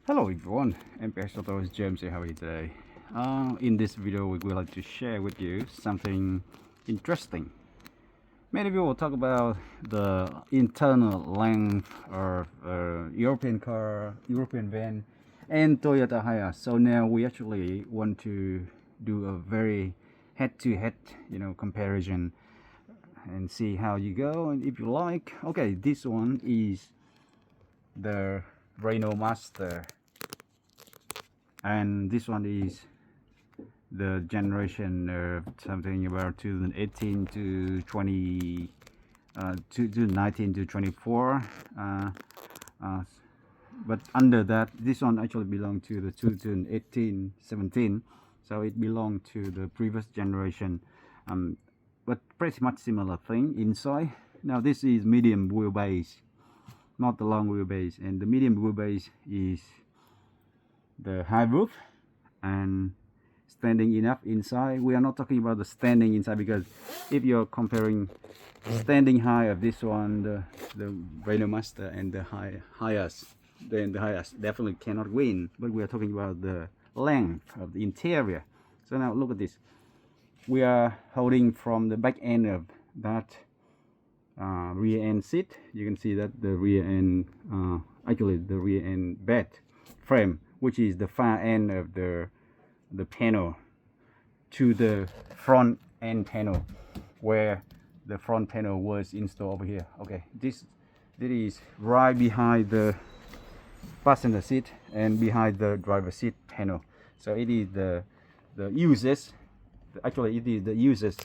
Hello everyone, MPX AUTOS James here. How are you today? In this video we would like to share with you something interesting. Many people talk about the internal length of European car, European van and Toyota Hiace. So now we actually want to do a very head-to-head comparison and see how you go, and if you like. Okay, this one is the Renault Master, and this one is the generation of something about 2018 to 20 to 19 to 24, but under that this one actually belonged to the 2018-17, so it belonged to the previous generation, but pretty much similar thing inside. Now this is medium wheelbase, not the long wheelbase, and the medium wheelbase is the high roof and standing enough inside. We are not talking about the standing inside, because if you're comparing standing high of this one, the Renault Master, and the Hiace, then the Hiace definitely cannot win. But we are talking about the length of the interior. So now look at this. We are holding from the back end of that rear end seat. You can see that the rear end, actually the rear end bed frame, which is the far end of the panel, to the front end panel, where the front panel was installed over here. Okay, this is right behind the passenger seat and behind the driver seat panel. So it is the user's, actually it is the user's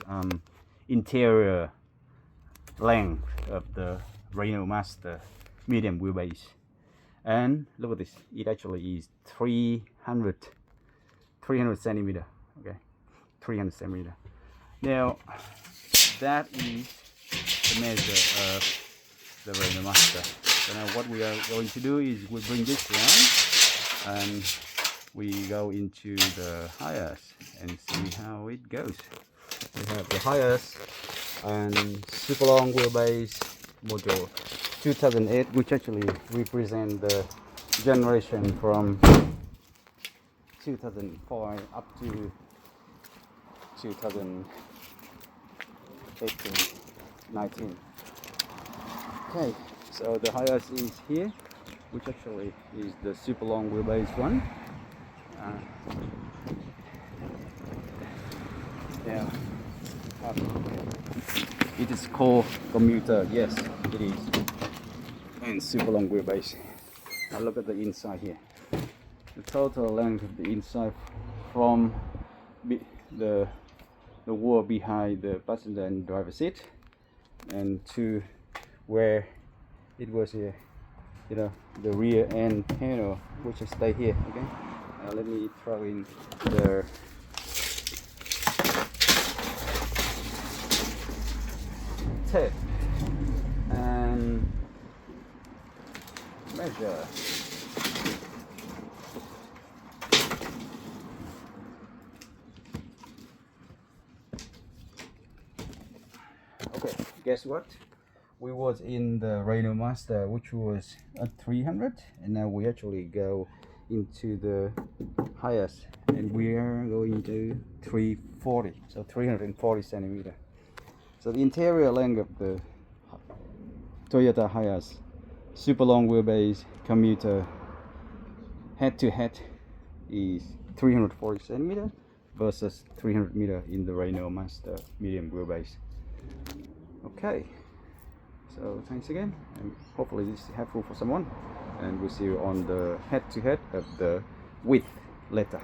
interior length of the Renault Master medium wheelbase. And look at this, it actually is 300 centimeter. Okay, 300 centimeter. Now that is the measure of the Renault Master. So now what we are going to do is we bring this around and we go into the Hiace and see how it goes. We have the Hiace and super long wheelbase model 2008, which actually represent the generation from 2005 up to 2018, 19. Okay, so the Hiace is here, which actually is the super long wheelbase one. Yeah, it is called Commuter. Yes, it is. And super long wheelbase. Now look at the inside here. The total length of the inside from the wall behind the passenger and driver seat and to where it was here, the rear end panel, which will stay here. Okay, let me throw in the tape and measure. Okay, guess what? We was in the Renault Master, which was at 300, and now we actually go into the Hiace and we are going to 340, so 340 centimeter. So the interior length of the Toyota Hiace super long wheelbase commuter head to head is 340 centimeter versus 300 meter in the Renault Master medium wheelbase. Okay, so thanks again, and hopefully this is helpful for someone, and we'll see you on the head to head of the width later.